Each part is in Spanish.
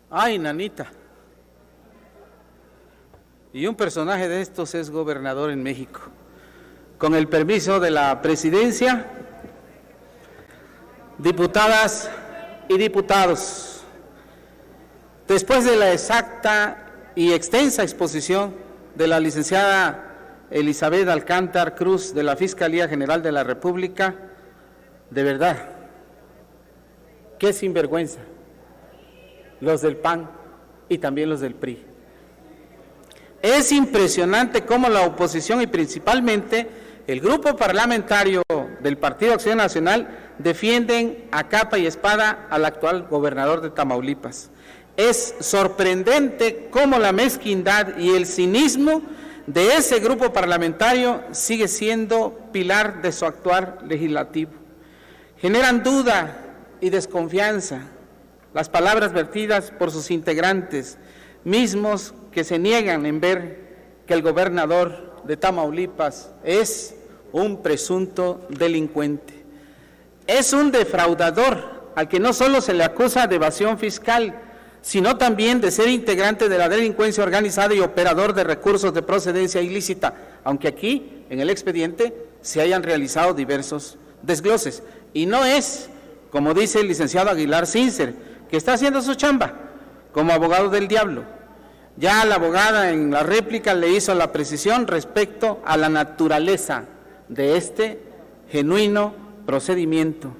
Ay, nanita. Y un personaje de estos es gobernador en México. Con el permiso de la presidencia, diputadas y diputados, después de la exacta y extensa exposición de la licenciada Elizabeth Alcántar Cruz de la Fiscalía General de la República, de verdad, qué sinvergüenza, los del PAN y también los del PRI. Es impresionante cómo la oposición y principalmente el grupo parlamentario del Partido Acción Nacional defienden a capa y espada al actual gobernador de Tamaulipas. Es sorprendente cómo la mezquindad y el cinismo de ese grupo parlamentario sigue siendo pilar de su actuar legislativo. Generan duda y desconfianza las palabras vertidas por sus integrantes, mismos que se niegan en ver que el gobernador de Tamaulipas es un presunto delincuente. Es un defraudador al que no solo se le acusa de evasión fiscal, sino también de ser integrante de la delincuencia organizada y operador de recursos de procedencia ilícita, aunque aquí, en el expediente, se hayan realizado diversos desgloses. Y no es, como dice el licenciado Aguilar Sincer, que está haciendo su chamba como abogado del diablo. Ya la abogada en la réplica le hizo la precisión respecto a la naturaleza de este genuino procedimiento.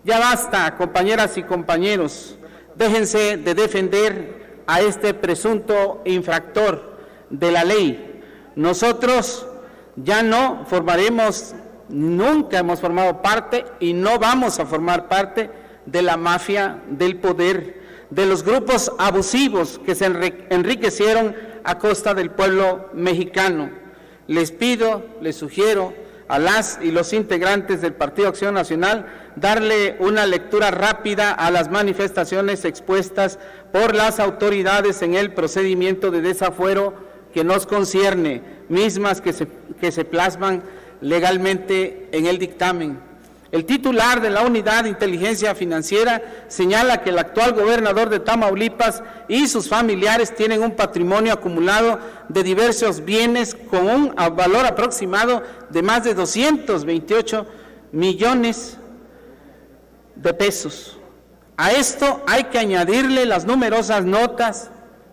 Ya basta, compañeras y compañeros, déjense de defender a este presunto infractor de la ley. Nosotros ya no formaremos, nunca hemos formado parte y no vamos a formar parte de la mafia del poder, de los grupos abusivos que se enriquecieron a costa del pueblo mexicano. Les pido, les sugiero a las y los integrantes del Partido Acción Nacional darle una lectura rápida a las manifestaciones expuestas por las autoridades en el procedimiento de desafuero que nos concierne, mismas que se plasman legalmente en el dictamen. El titular de la Unidad de Inteligencia Financiera señala que el actual gobernador de Tamaulipas y sus familiares tienen un patrimonio acumulado de diversos bienes con un valor aproximado de más de 228 millones de pesos. A esto hay que añadirle las numerosas notas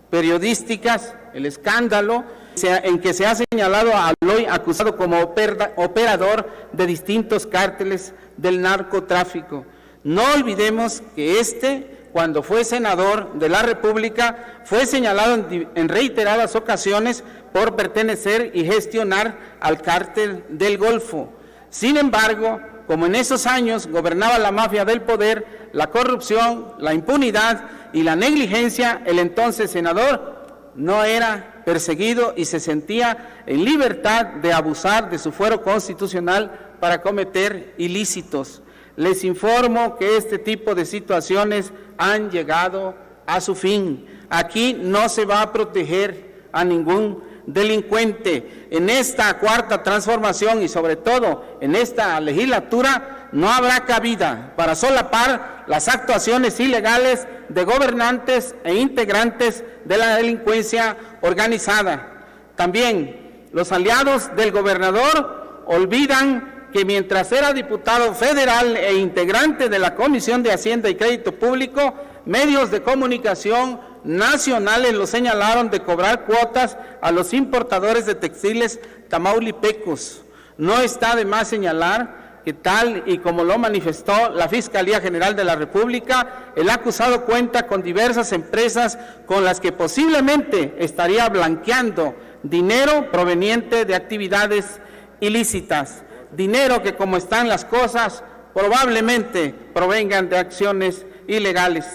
periodísticas, el escándalo en que se ha señalado al hoy acusado como operador de distintos cárteles del narcotráfico. No olvidemos que cuando fue senador de la República, fue señalado en reiteradas ocasiones por pertenecer y gestionar al cártel del Golfo. Sin embargo, como en esos años gobernaba la mafia del poder, la corrupción, la impunidad y la negligencia, el entonces senador no era perseguido y se sentía en libertad de abusar de su fuero constitucional para cometer ilícitos. Les informo que este tipo de situaciones han llegado a su fin. Aquí no se va a proteger a ningún delincuente. En esta cuarta transformación y sobre todo en esta legislatura no habrá cabida para solapar las actuaciones ilegales de gobernantes e integrantes de la delincuencia organizada. También los aliados del gobernador olvidan que mientras era diputado federal e integrante de la Comisión de Hacienda y Crédito Público, medios de comunicación nacionales lo señalaron de cobrar cuotas a los importadores de textiles tamaulipecos. No está de más señalar que tal y como lo manifestó la Fiscalía General de la República, el acusado cuenta con diversas empresas con las que posiblemente estaría blanqueando dinero proveniente de actividades ilícitas, dinero que, como están las cosas, probablemente provengan de acciones ilegales.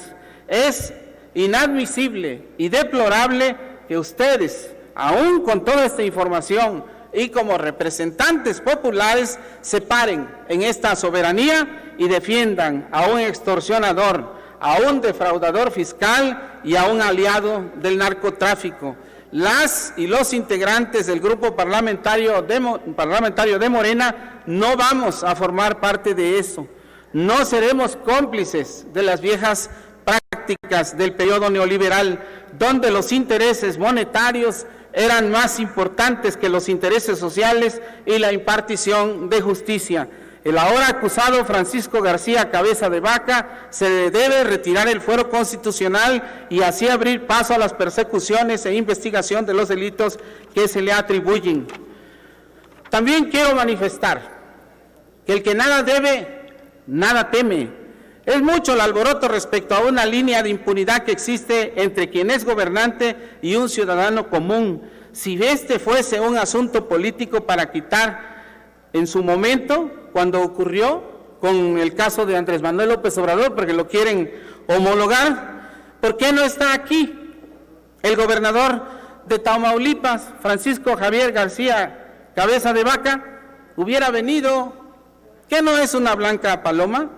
Es inadmisible y deplorable que ustedes, aún con toda esta información y como representantes populares, se paren en esta soberanía y defiendan a un extorsionador, a un defraudador fiscal y a un aliado del narcotráfico. Las y los integrantes del grupo parlamentario de Morena no vamos a formar parte de eso. No seremos cómplices de las viejas prácticas prácticas del periodo neoliberal, donde los intereses monetarios eran más importantes que los intereses sociales y la impartición de justicia. El ahora acusado Francisco García Cabeza de Vaca se debe retirar el fuero constitucional y así abrir paso a las persecuciones e investigación de los delitos que se le atribuyen. También quiero manifestar que el que nada debe, nada teme. Es mucho el alboroto respecto a una línea de impunidad que existe entre quien es gobernante y un ciudadano común. Si este fuese un asunto político para quitar en su momento, cuando ocurrió con el caso de Andrés Manuel López Obrador, porque lo quieren homologar, ¿por qué no está aquí el gobernador de Tamaulipas, Francisco Javier García Cabeza de Vaca? Hubiera venido, ¿qué no es una blanca paloma?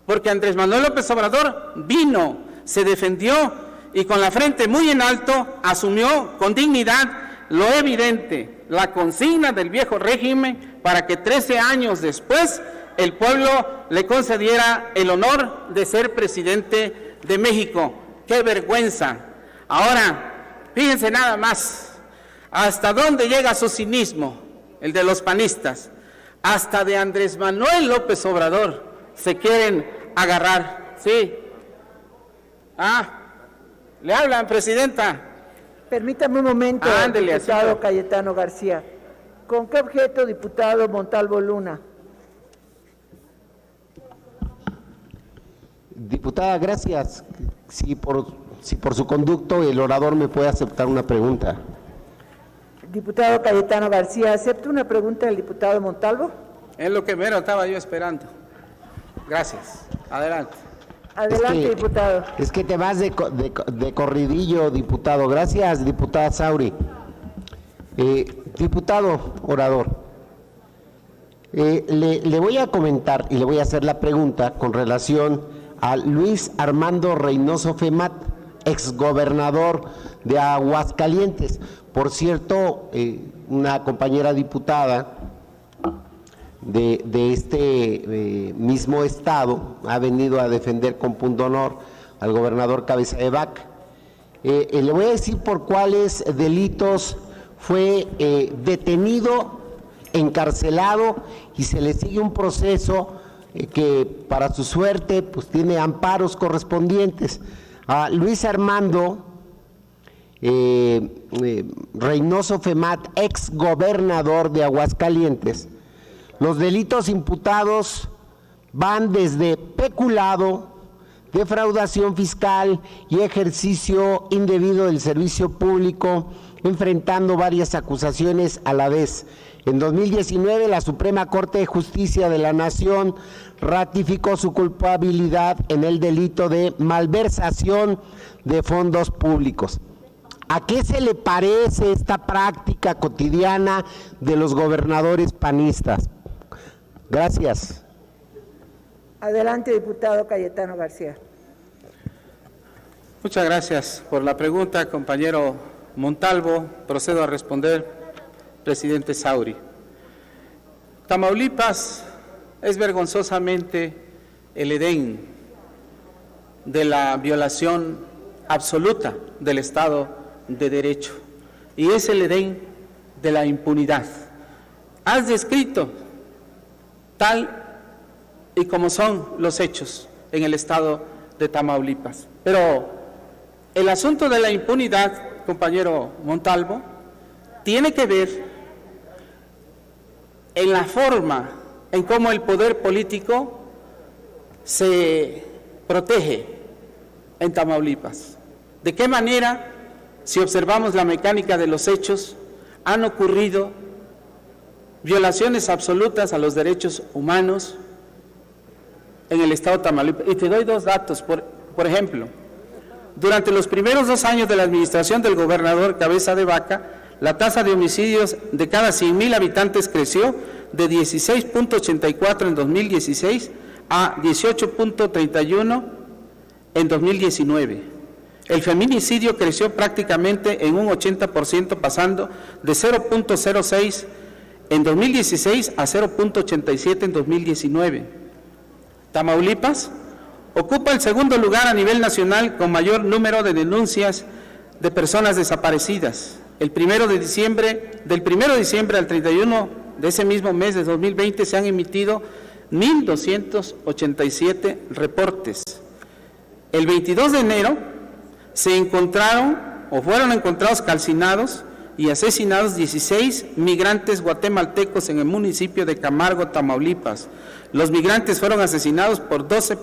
Porque Andrés Manuel López Obrador vino, se defendió y con la frente muy en alto asumió con dignidad lo evidente, la consigna del viejo régimen para que 13 años después el pueblo le concediera el honor de ser presidente de México. ¡Qué vergüenza! Ahora, fíjense nada más, hasta dónde llega su cinismo, el de los panistas, hasta de Andrés Manuel López Obrador se quieren agarrar, ¿sí? Le hablan, presidenta. Permítame un momento, Ándele, diputado así. Cayetano García. ¿Con qué objeto, diputado Montalvo Luna? Diputada, gracias. Si por su conducto el orador me puede aceptar una pregunta. Diputado Cayetano García, ¿acepta una pregunta del diputado Montalvo? Es lo que mero estaba yo esperando. Gracias. Adelante. Adelante, diputado. Es que te vas de corridillo, diputado. Gracias, diputada Sauri. Diputado orador, le voy a comentar y le voy a hacer la pregunta con relación a Luis Armando Reynoso Femat, exgobernador de Aguascalientes. Por cierto, una compañera diputada de este mismo estado ha venido a defender con punto honor al gobernador Cabeza de Vaca. Le voy a decir por cuáles delitos fue detenido, encarcelado y se le sigue un proceso que para su suerte pues tiene amparos correspondientes. A Luis Armando Reynoso Femat, ex gobernador de Aguascalientes, los delitos imputados van desde peculado, defraudación fiscal y ejercicio indebido del servicio público, enfrentando varias acusaciones a la vez. En 2019, la Suprema Corte de Justicia de la Nación ratificó su culpabilidad en el delito de malversación de fondos públicos. ¿A qué se le parece esta práctica cotidiana de los gobernadores panistas? Gracias. Adelante, diputado Cayetano García. Muchas gracias por la pregunta, compañero Montalvo. Procedo a responder, presidente Sauri. Tamaulipas es vergonzosamente el Edén de la violación absoluta del Estado de Derecho y es el Edén de la impunidad. Has descrito tal y como son los hechos en el Estado de Tamaulipas. Pero el asunto de la impunidad, compañero Montalvo, tiene que ver en la forma en cómo el poder político se protege en Tamaulipas. ¿De qué manera, si observamos la mecánica de los hechos, han ocurrido violaciones absolutas a los derechos humanos en el Estado de Tamaulipas? Y te doy dos datos. Por ejemplo, durante los primeros 2 años de la administración del gobernador Cabeza de Vaca, la tasa de homicidios de cada 100,000 habitantes creció de 16.84 en 2016 a 18.31 en 2019. El feminicidio creció prácticamente en un 80%, pasando de 0.06 en 2016 a 0.87 en 2019. Tamaulipas Ocupa el segundo lugar a nivel nacional con mayor número de denuncias de personas desaparecidas. Del 1 de diciembre al 31 de ese mismo mes de 2020 se han emitido 1.287 reportes. El 22 de enero se encontraron o fueron encontrados calcinados y asesinados 16 migrantes guatemaltecos en el municipio de Camargo, Tamaulipas. Los migrantes fueron asesinados por 12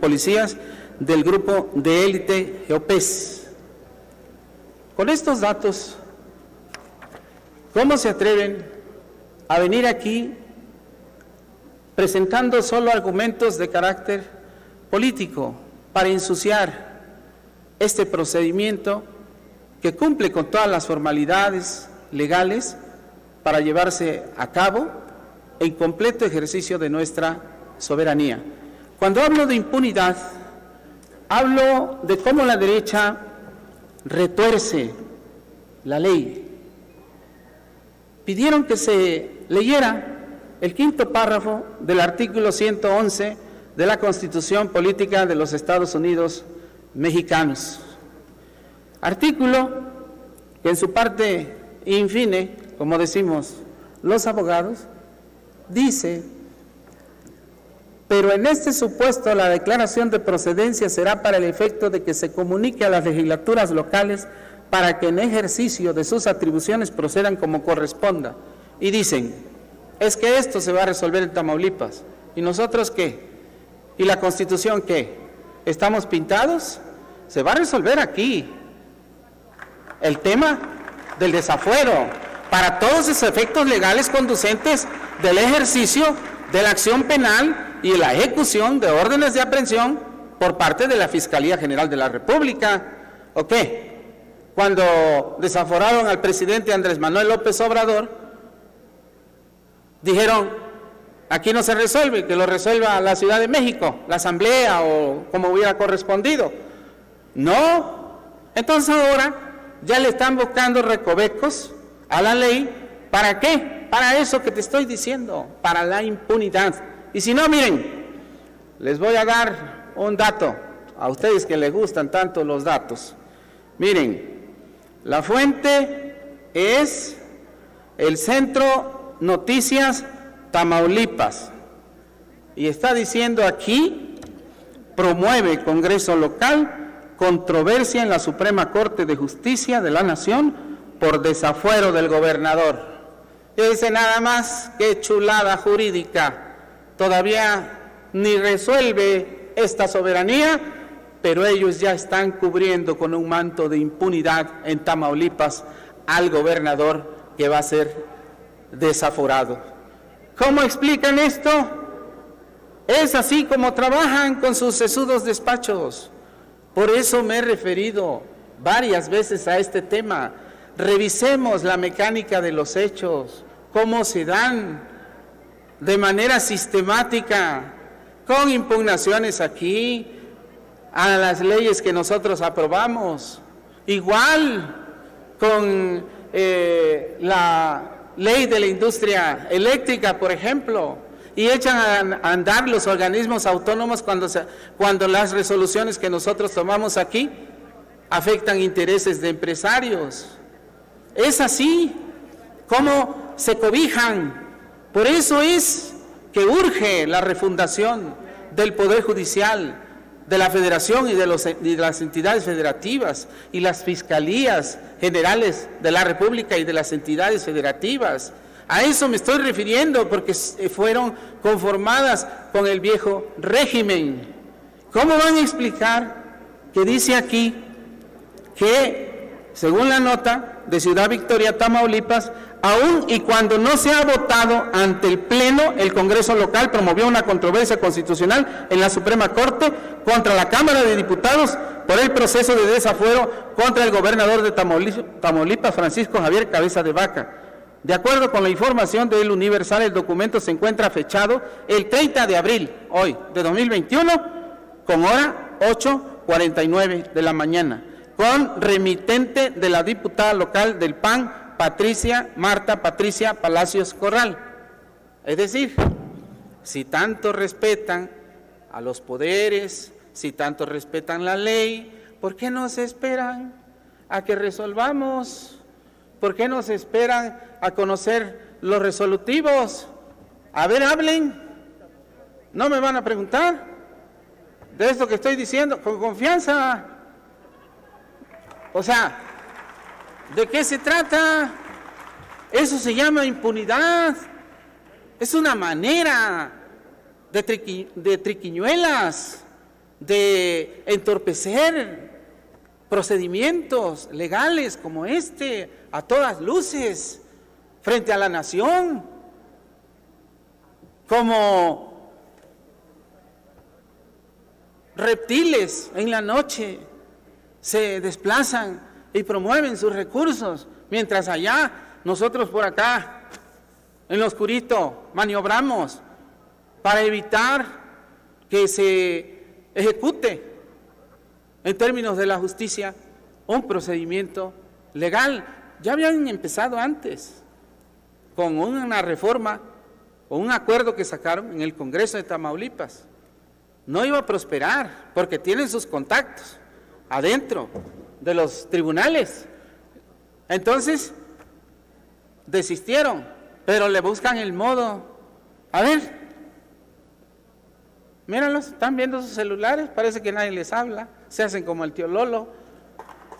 policías del grupo de élite GEOPES. Con estos datos, ¿cómo se atreven a venir aquí presentando solo argumentos de carácter político para ensuciar este procedimiento que cumple con todas las formalidades legales para llevarse a cabo en completo ejercicio de nuestra soberanía? Cuando hablo de impunidad, hablo de cómo la derecha retuerce la ley. Pidieron que se leyera el quinto párrafo del artículo 111 de la Constitución Política de los Estados Unidos Mexicanos. Artículo que en su parte infine, como decimos los abogados, dice: pero en este supuesto la declaración de procedencia será para el efecto de que se comunique a las legislaturas locales para que en ejercicio de sus atribuciones procedan como corresponda. Y dicen, es que esto se va a resolver en Tamaulipas. ¿Y nosotros qué? ¿Y la Constitución qué? ¿Estamos pintados? Se va a resolver aquí. El tema del desafuero para todos esos efectos legales conducentes del ejercicio de la acción penal y la ejecución de órdenes de aprehensión por parte de la Fiscalía General de la República. ¿O qué? Cuando desaforaron al presidente Andrés Manuel López Obrador, dijeron, aquí no se resuelve, que lo resuelva la Ciudad de México, la Asamblea o como hubiera correspondido. No, entonces ahora ya le están buscando recovecos a la ley. ¿Para qué? Para eso que te estoy diciendo, para la impunidad. Y si no, miren, les voy a dar un dato, a ustedes que les gustan tanto los datos. Miren, la fuente es el Centro Noticias Tamaulipas. Y está diciendo aquí, promueve Congreso Local, controversia en la Suprema Corte de Justicia de la Nación por desafuero del gobernador. Y dice nada más, qué chulada jurídica, todavía ni resuelve esta soberanía, pero ellos ya están cubriendo con un manto de impunidad en Tamaulipas al gobernador que va a ser desaforado. ¿Cómo explican esto? Es así como trabajan con sus sesudos despachos. Por eso me he referido varias veces a este tema. Revisemos la mecánica de los hechos, cómo se dan de manera sistemática, con impugnaciones aquí, a las leyes que nosotros aprobamos, igual con la ley de la industria eléctrica, por ejemplo, y echan a andar los organismos autónomos cuando las resoluciones que nosotros tomamos aquí afectan intereses de empresarios. Es así como se cobijan. Por eso es que urge la refundación del Poder Judicial, de la Federación y de las entidades federativas y las Fiscalías Generales de la República y de las entidades federativas. A eso me estoy refiriendo, porque fueron conformadas con el viejo régimen. ¿Cómo van a explicar que dice aquí que, según la nota de Ciudad Victoria, Tamaulipas, aún y cuando no se ha votado ante el Pleno, el Congreso local promovió una controversia constitucional en la Suprema Corte contra la Cámara de Diputados por el proceso de desafuero contra el gobernador de Tamaulipas, Francisco Javier Cabeza de Vaca? De acuerdo con la información del Universal, el documento se encuentra fechado el 30 de abril, hoy, de 2021, con hora 8:49 de la mañana, con remitente de la diputada local del PAN, Marta Patricia Palacios Corral. Es decir, si tanto respetan a los poderes, Si tanto respetan la ley, ¿por qué no se esperan a que resolvamos? ¿Por qué no se esperan a conocer los resolutivos? A ver, hablen. ¿No me van a preguntar de esto que estoy diciendo? Con confianza. O sea, ¿de qué se trata? Eso se llama impunidad. Es una manera de triquiñuelas, de entorpecer procedimientos legales como este, a todas luces, frente a la nación, como reptiles en la noche se desplazan y promueven sus recursos, mientras allá nosotros por acá, en lo oscurito, maniobramos para evitar que se ejecute en términos de la justicia un procedimiento legal. Ya habían empezado antes con una reforma o un acuerdo que sacaron en el Congreso de Tamaulipas. No iba a prosperar porque tienen sus contactos adentro de los tribunales. Entonces desistieron, pero le buscan el modo. A ver, míralos, están viendo sus celulares, parece que nadie les habla, se hacen como el tío Lolo.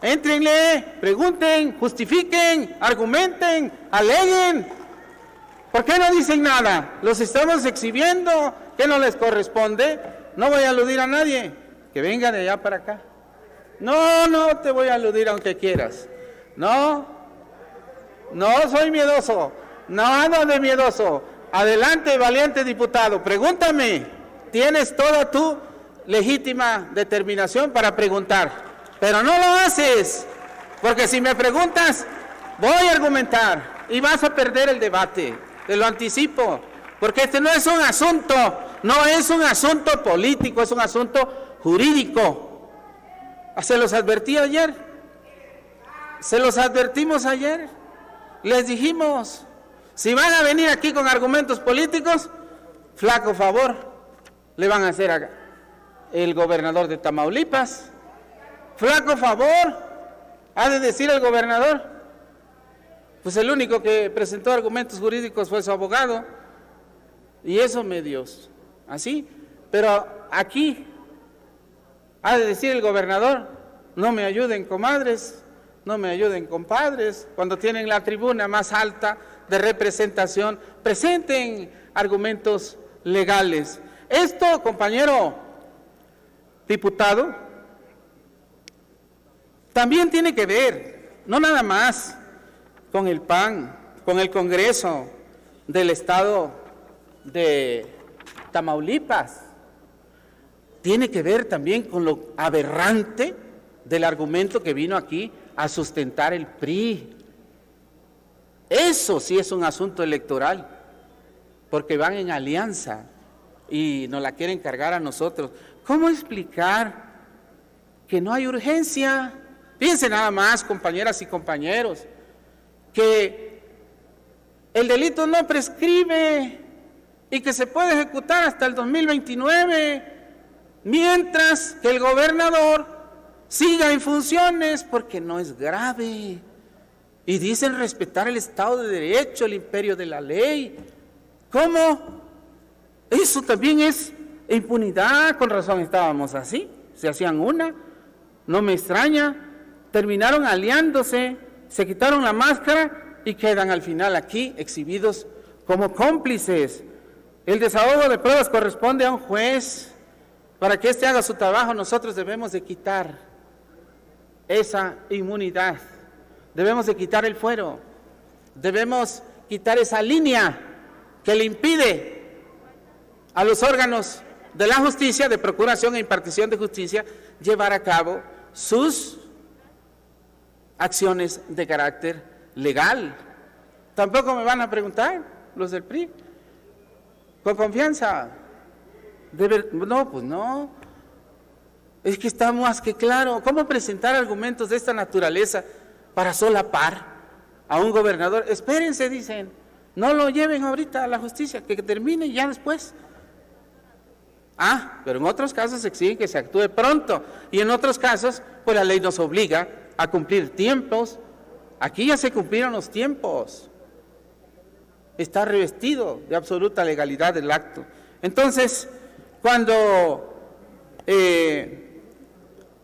Éntrenle, pregunten, justifiquen, argumenten, aleguen. ¿Por qué no dicen nada? Los estamos exhibiendo, ¿qué no les corresponde? No voy a aludir a nadie, que venga de allá para acá. No, no te voy a aludir aunque quieras. No soy miedoso, nada de miedoso. Adelante, valiente diputado, pregúntame. Tienes toda tu legítima determinación para preguntar, pero no lo haces, porque si me preguntas, voy a argumentar y vas a perder el debate, te lo anticipo, porque este no es un asunto político, es un asunto jurídico. Se los advertí ayer, se los advertimos ayer, les dijimos, si van a venir aquí con argumentos políticos, flaco favor le van a hacer a el gobernador de Tamaulipas, flaco favor ha de decir el gobernador. Pues el único que presentó argumentos jurídicos fue su abogado, y eso medios así, pero aquí ha de decir el gobernador, no me ayuden comadres, no me ayuden compadres, cuando tienen la tribuna más alta de representación, presenten argumentos legales. Esto, compañero diputado, también tiene que ver, no nada más con el PAN, con el Congreso del Estado de Tamaulipas, tiene que ver también con lo aberrante del argumento que vino aquí a sustentar el PRI. Eso sí es un asunto electoral, porque van en alianza y nos la quieren cargar a nosotros. ¿Cómo explicar que no hay urgencia? Fíjense nada más, compañeras y compañeros, que el delito no prescribe y que se puede ejecutar hasta el 2029, mientras que el gobernador siga en funciones porque no es grave. Y dicen respetar el Estado de Derecho, el imperio de la ley. ¿Cómo? Eso también es impunidad. Con razón estábamos así, se hacían una. No me extraña. Terminaron aliándose, se quitaron la máscara y quedan al final aquí exhibidos como cómplices. El desahogo de pruebas corresponde a un juez. Para que éste haga su trabajo, nosotros debemos de quitar esa inmunidad, debemos de quitar el fuero, debemos quitar esa línea que le impide a los órganos de la justicia, de procuración e impartición de justicia, llevar a cabo sus acciones de carácter legal. Tampoco me van a preguntar los del PRI, con confianza. No, pues no. Es que está más que claro. ¿Cómo presentar argumentos de esta naturaleza para solapar a un gobernador? Espérense, dicen, no lo lleven ahorita a la justicia, que termine ya después. Pero en otros casos exigen que se actúe pronto y en otros casos, pues la ley nos obliga a cumplir tiempos. Aquí ya se cumplieron los tiempos. Está revestido de absoluta legalidad el acto. Entonces, cuando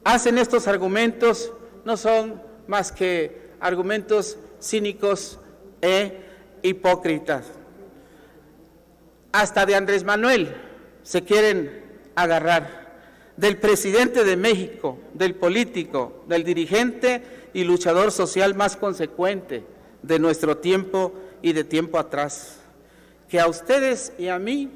hacen estos argumentos, no son más que argumentos cínicos e hipócritas. Hasta de Andrés Manuel se quieren agarrar, del presidente de México, del político, del dirigente y luchador social más consecuente de nuestro tiempo y de tiempo atrás. Que a ustedes y a mí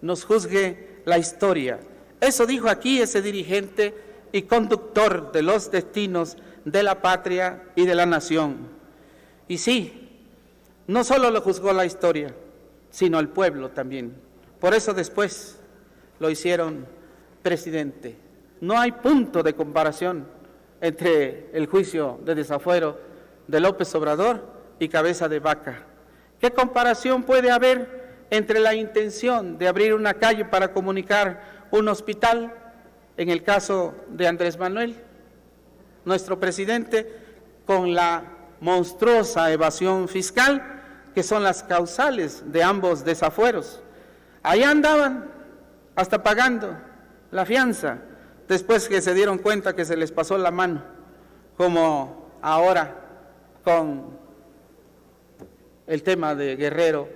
nos juzgue la historia. Eso dijo aquí ese dirigente y conductor de los destinos de la patria y de la nación. Y sí, no solo lo juzgó la historia, sino el pueblo también. Por eso después lo hicieron presidente. No hay punto de comparación entre el juicio de desafuero de López Obrador y Cabeza de Vaca. ¿Qué comparación puede haber entre la intención de abrir una calle para comunicar un hospital, en el caso de Andrés Manuel, nuestro presidente, con la monstruosa evasión fiscal, que son las causales de ambos desafueros? Allá andaban hasta pagando la fianza, después que se dieron cuenta que se les pasó la mano, como ahora con el tema de Guerrero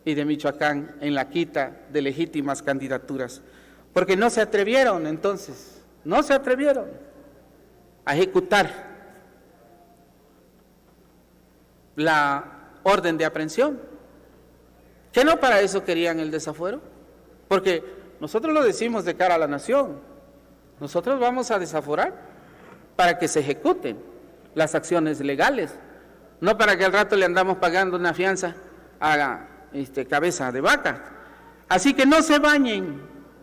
y de Michoacán en la quita de legítimas candidaturas, porque no se atrevieron entonces, no se atrevieron a ejecutar la orden de aprehensión, que no para eso querían el desafuero, porque nosotros lo decimos de cara a la nación, nosotros vamos a desaforar para que se ejecuten las acciones legales, no para que al rato le andamos pagando una fianza a Cabeza de Vaca. Así que no se bañen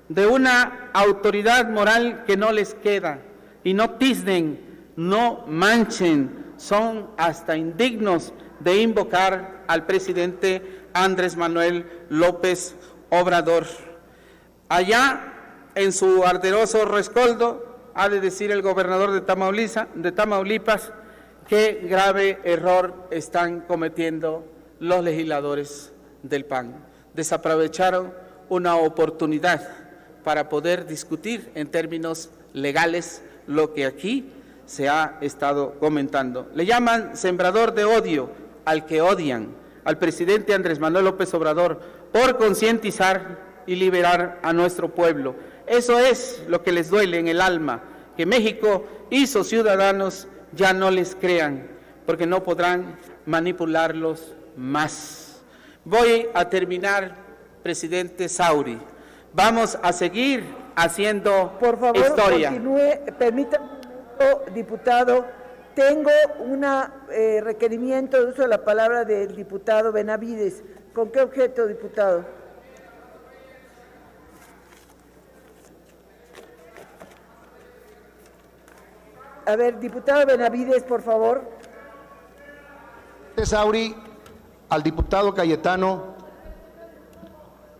de una autoridad moral que no les queda y no tiznen, no manchen, son hasta indignos de invocar al presidente Andrés Manuel López Obrador. Allá en su arderoso rescoldo ha de decir el gobernador de Tamaulipas qué grave error están cometiendo los legisladores del PAN. Desaprovecharon una oportunidad para poder discutir en términos legales lo que aquí se ha estado comentando. Le llaman sembrador de odio al que odian, al presidente Andrés Manuel López Obrador, por concientizar y liberar a nuestro pueblo. Eso es lo que les duele en el alma, que México y sus ciudadanos ya no les crean, porque no podrán manipularlos más. Voy a terminar, presidente Sauri. Vamos a seguir haciendo por favor, historia. Continúe, permítame un momento, diputado. Tengo un requerimiento de uso de la palabra del diputado Benavides. ¿Con qué objeto, diputado? A ver, diputado Benavides, por favor. Sauri, al diputado Cayetano.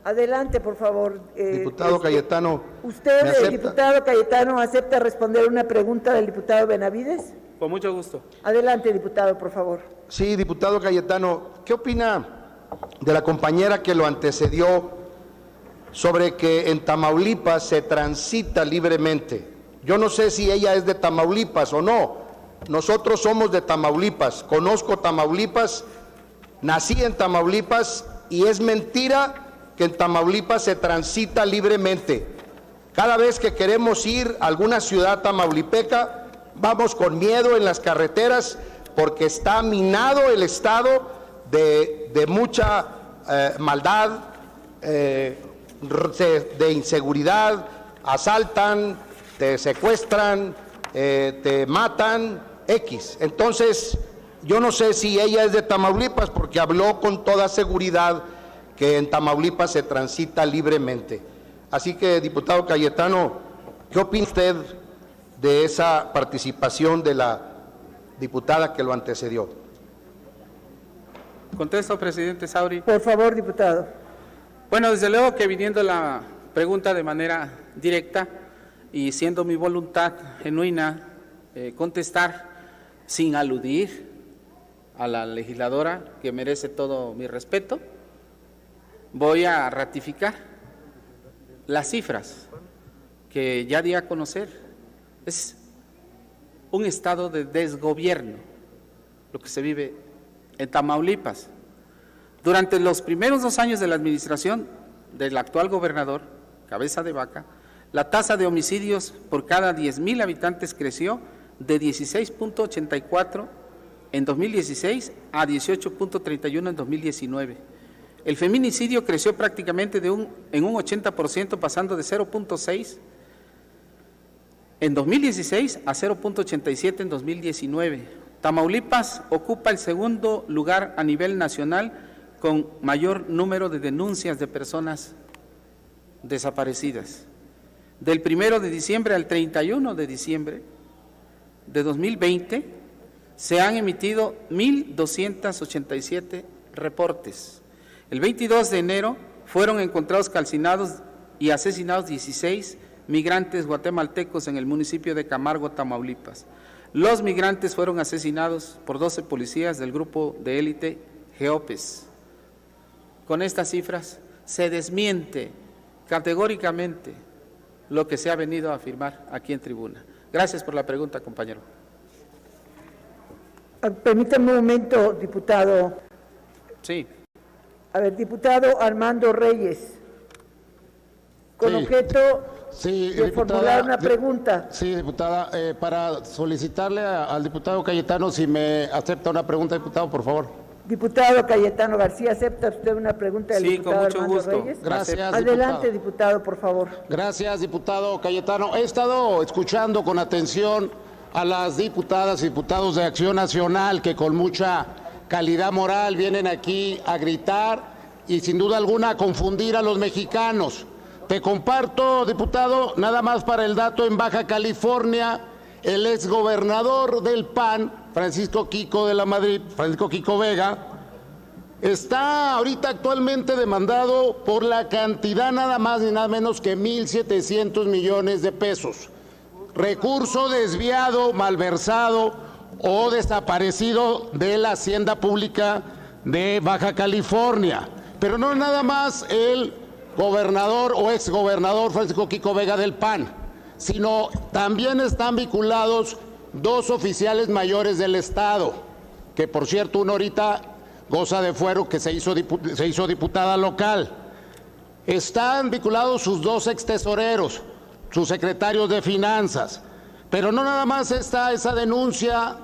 Adelante, por favor. Diputado Cayetano. ¿Usted, el diputado Cayetano, acepta responder una pregunta del diputado Benavides? Con mucho gusto. Adelante, diputado, por favor. Sí, diputado Cayetano, ¿qué opina de la compañera que lo antecedió sobre que en Tamaulipas se transita libremente? Yo no sé si ella es de Tamaulipas o no. Nosotros somos de Tamaulipas, conozco Tamaulipas, nací en Tamaulipas y es mentira que en Tamaulipas se transita libremente. Cada vez que queremos ir a alguna ciudad tamaulipeca, vamos con miedo en las carreteras porque está minado el estado de mucha maldad, de inseguridad, asaltan, te secuestran, te matan, X. Entonces, yo no sé si ella es de Tamaulipas porque habló con toda seguridad que en Tamaulipas se transita libremente. Así que, diputado Cayetano, ¿qué opina usted de esa participación de la diputada que lo antecedió? Contesto, presidente Sauri. Por favor, diputado. Bueno, desde luego que viniendo la pregunta de manera directa y siendo mi voluntad genuina contestar sin aludir a la legisladora, que merece todo mi respeto, voy a ratificar las cifras que ya di a conocer. Es un estado de desgobierno lo que se vive en Tamaulipas. Durante los primeros 2 años de la administración del actual gobernador, Cabeza de Vaca, la tasa de homicidios por cada 10,000 habitantes creció de 16.84 en 2016 a 18.31 en 2019. El feminicidio creció prácticamente en un 80%, pasando de 0.6 en 2016 a 0.87 en 2019. Tamaulipas ocupa el segundo lugar a nivel nacional con mayor número de denuncias de personas desaparecidas. Del 1 de diciembre al 31 de diciembre de 2020 se han emitido 1.287 reportes. El 22 de enero fueron encontrados calcinados y asesinados 16 migrantes guatemaltecos en el municipio de Camargo, Tamaulipas. Los migrantes fueron asesinados por 12 policías del grupo de élite GEOPES. Con estas cifras se desmiente categóricamente lo que se ha venido a afirmar aquí en tribuna. Gracias por la pregunta, compañero. Permítame un momento, diputado. Sí. A ver, diputado Armando Reyes, con objeto de formular una pregunta. Sí, diputada, para solicitarle al diputado Cayetano si me acepta una pregunta, diputado, por favor. Diputado Cayetano García, ¿acepta usted una pregunta del diputado con mucho Armando gusto. Reyes? Gracias, Adelante, diputado, por favor. Gracias, diputado Cayetano. He estado escuchando con atención a las diputadas y diputados de Acción Nacional que con mucha calidad moral vienen aquí a gritar y sin duda alguna a confundir a los mexicanos. Te comparto, diputado, nada más para el dato, en Baja California, el exgobernador del PAN, Francisco Quico Vega, está ahorita actualmente demandado por la cantidad nada más ni nada menos que 1.700 millones de pesos. Recurso desviado, malversado o desaparecido de la hacienda pública de Baja California. Pero no nada más el gobernador o exgobernador Francisco Quico Vega del PAN, sino también están vinculados 2 oficiales mayores del Estado, que por cierto uno ahorita goza de fuero, que se hizo diputada local. Están vinculados sus 2 extesoreros, sus secretarios de finanzas, pero no nada más está esa denuncia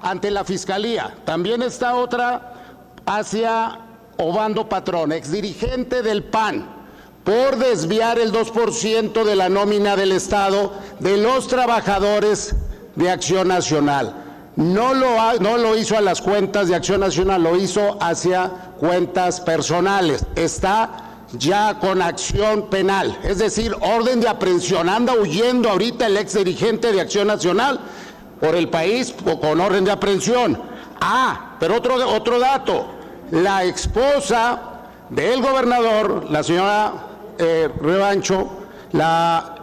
ante la Fiscalía, también está otra hacia Obando Patrón, exdirigente del PAN, por desviar el 2% de la nómina del Estado de los trabajadores de Acción Nacional. No lo hizo a las cuentas de Acción Nacional, lo hizo hacia cuentas personales. Está ya con acción penal, es decir, orden de aprehensión. Anda huyendo ahorita el ex dirigente de Acción Nacional por el país con orden de aprehensión. Pero otro dato, la esposa del gobernador, la señora Revancho, la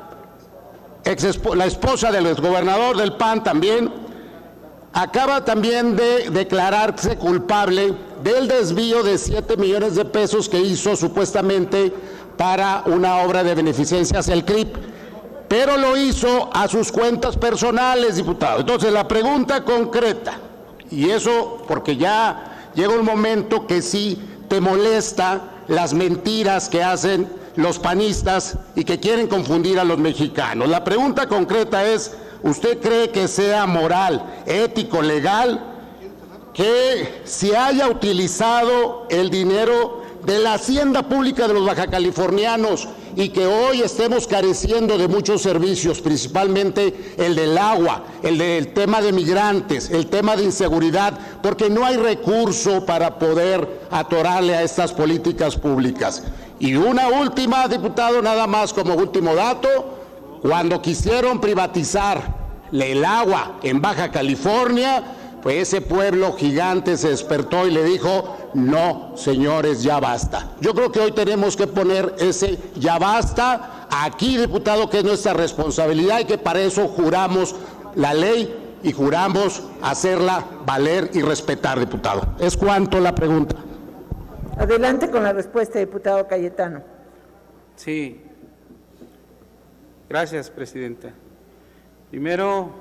esposa del exgobernador del PAN también, acaba también de declararse culpable del desvío de 7 millones de pesos que hizo supuestamente para una obra de beneficencia hacia el CRIP, pero lo hizo a sus cuentas personales, diputado. Entonces la pregunta concreta, y eso porque ya llega un momento que sí te molesta las mentiras que hacen los panistas y que quieren confundir a los mexicanos. La pregunta concreta es, ¿usted cree que sea moral, ético, legal que se haya utilizado el dinero de la hacienda pública de los bajacalifornianos y que hoy estemos careciendo de muchos servicios, principalmente el del agua, el del tema de migrantes, el tema de inseguridad, porque no hay recurso para poder atorarle a estas políticas públicas? Y una última, diputado, nada más como último dato, cuando quisieron privatizar el agua en Baja California, pues ese pueblo gigante se despertó y le dijo, no, señores, ya basta. Yo creo que hoy tenemos que poner ese ya basta aquí, diputado, que es nuestra responsabilidad y que para eso juramos la ley y juramos hacerla valer y respetar, diputado. Es cuanto la pregunta. Adelante con la respuesta, diputado Cayetano. Sí. Gracias, Presidenta. Primero,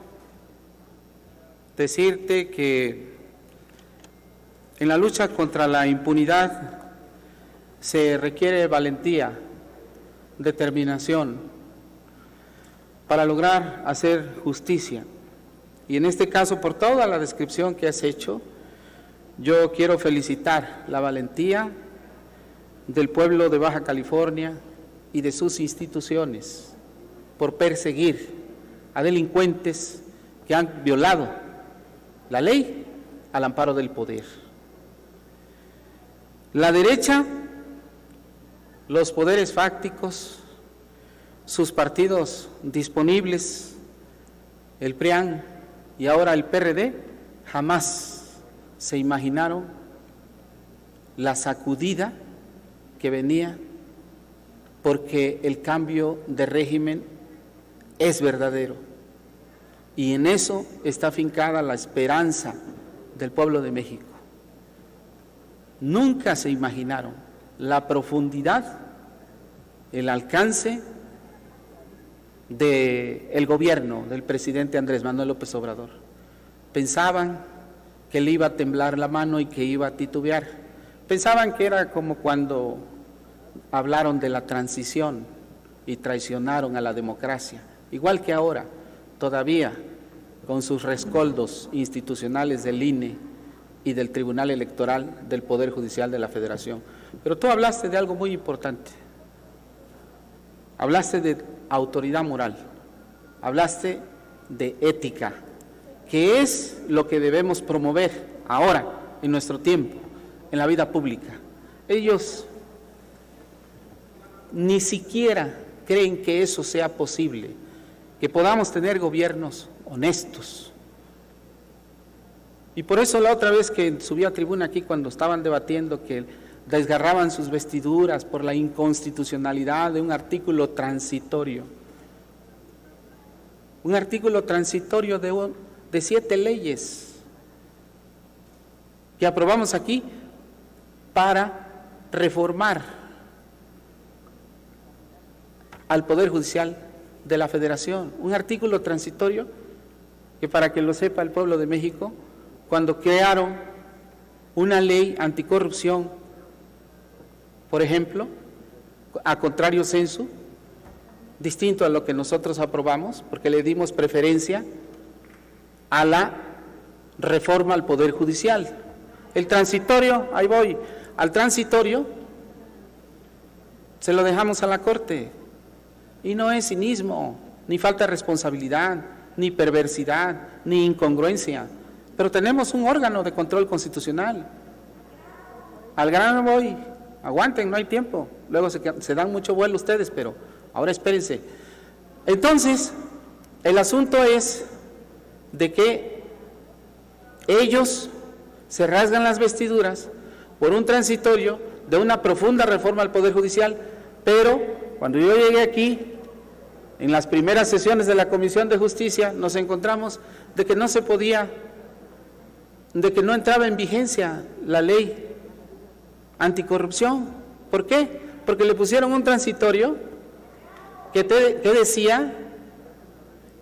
decirte que en la lucha contra la impunidad se requiere valentía, determinación para lograr hacer justicia. Y en este caso, por toda la descripción que has hecho, yo quiero felicitar la valentía del pueblo de Baja California y de sus instituciones por perseguir a delincuentes que han violado la ley al amparo del poder. La derecha, los poderes fácticos, sus partidos disponibles, el PRIAN y ahora el PRD, jamás se imaginaron la sacudida que venía, porque el cambio de régimen es verdadero y en eso está afincada la esperanza del pueblo de México. Nunca se imaginaron la profundidad, el alcance del gobierno del presidente Andrés Manuel López Obrador. Pensaban que le iba a temblar la mano y que iba a titubear. Pensaban que era como cuando hablaron de la transición y traicionaron a la democracia, igual que ahora, todavía con sus rescoldos institucionales del INE y del Tribunal Electoral del Poder Judicial de la Federación. Pero tú hablaste de algo muy importante, hablaste de autoridad moral, hablaste de ética, que es lo que debemos promover ahora, en nuestro tiempo, en la vida pública. Ellos ni siquiera creen que eso sea posible, que podamos tener gobiernos honestos. Y por eso la otra vez que subí a tribuna aquí cuando estaban debatiendo que desgarraban sus vestiduras por la inconstitucionalidad de un artículo transitorio. Un artículo transitorio de 7 leyes que aprobamos aquí para reformar al Poder Judicial de la Federación. Un artículo transitorio que, para que lo sepa el pueblo de México, cuando crearon una ley anticorrupción, por ejemplo, a contrario censo, distinto a lo que nosotros aprobamos, porque le dimos preferencia a la reforma al Poder Judicial. El transitorio, ahí voy, al transitorio se lo dejamos a la Corte, y no es cinismo, ni falta de responsabilidad, ni perversidad, ni incongruencia, pero tenemos un órgano de control constitucional. Al grano voy, aguanten, no hay tiempo, luego se dan mucho vuelo ustedes, pero ahora espérense. Entonces, el asunto es de que ellos se rasgan las vestiduras por un transitorio de una profunda reforma al Poder Judicial, pero cuando yo llegué aquí, en las primeras sesiones de la Comisión de Justicia, nos encontramos de que no se podía, de que no entraba en vigencia la ley anticorrupción. ¿Por qué? Porque le pusieron un transitorio que decía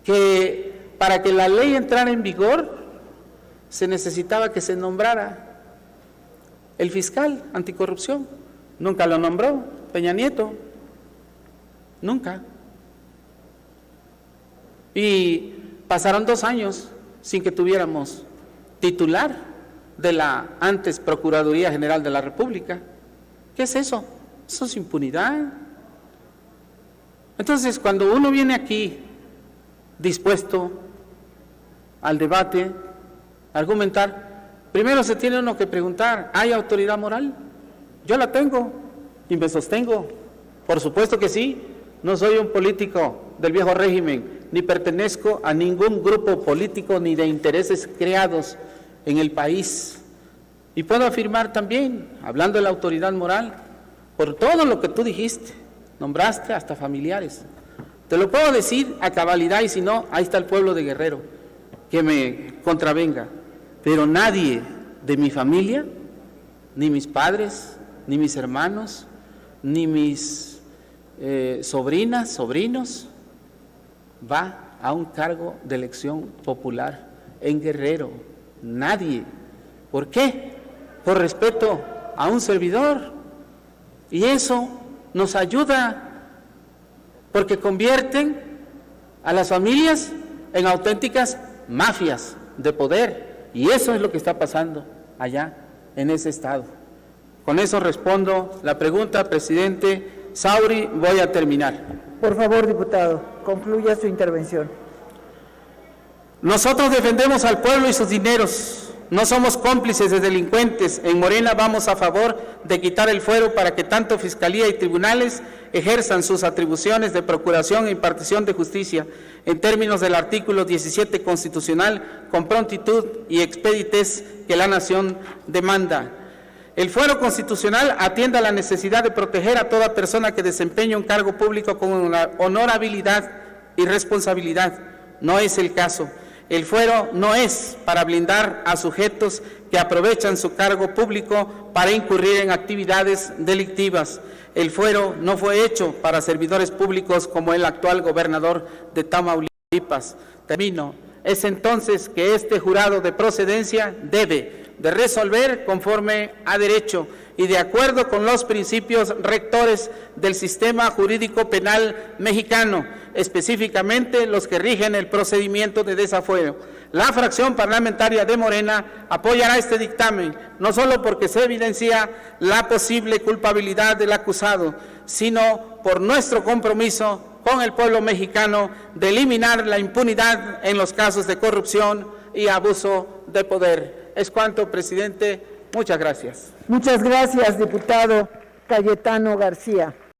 que para que la ley entrara en vigor se necesitaba que se nombrara el fiscal anticorrupción. Nunca lo nombró Peña Nieto, nunca. Y pasaron 2 años sin que tuviéramos titular de la antes Procuraduría General de la República. ¿Qué es eso? Eso es impunidad. Entonces, cuando uno viene aquí dispuesto al debate, a argumentar, primero se tiene uno que preguntar, ¿hay autoridad moral? Yo la tengo y me sostengo. Por supuesto que sí, no soy un político del viejo régimen, ni pertenezco a ningún grupo político ni de intereses creados en el país. Y puedo afirmar también, hablando de la autoridad moral, por todo lo que tú dijiste, nombraste hasta familiares. Te lo puedo decir a cabalidad y si no, ahí está el pueblo de Guerrero, que me contravenga. Pero nadie de mi familia, ni mis padres, ni mis hermanos, ni mis sobrinas, sobrinos, va a un cargo de elección popular en Guerrero. Nadie. ¿Por qué? Por respeto a un servidor. Y eso nos ayuda porque convierten a las familias en auténticas mafias de poder. Y eso es lo que está pasando allá en ese estado. Con eso respondo la pregunta, presidente Sauri. Voy a terminar. Por favor, diputado, concluya su intervención. Nosotros defendemos al pueblo y sus dineros. No somos cómplices de delincuentes. En Morena vamos a favor de quitar el fuero para que tanto Fiscalía y tribunales ejerzan sus atribuciones de procuración e impartición de justicia en términos del artículo 17 constitucional con prontitud y expeditez que la nación demanda. El fuero constitucional atiende a la necesidad de proteger a toda persona que desempeñe un cargo público con honorabilidad y responsabilidad. No es el caso. El fuero no es para blindar a sujetos que aprovechan su cargo público para incurrir en actividades delictivas. El fuero no fue hecho para servidores públicos como el actual gobernador de Tamaulipas. Termino. Es entonces que este jurado de procedencia debe de resolver conforme a derecho y de acuerdo con los principios rectores del sistema jurídico penal mexicano, específicamente los que rigen el procedimiento de desafuero. La fracción parlamentaria de Morena apoyará este dictamen, no solo porque se evidencia la posible culpabilidad del acusado, sino por nuestro compromiso con el pueblo mexicano de eliminar la impunidad en los casos de corrupción y abuso de poder. Es cuanto, presidente. Muchas gracias. Muchas gracias, diputado Cayetano García.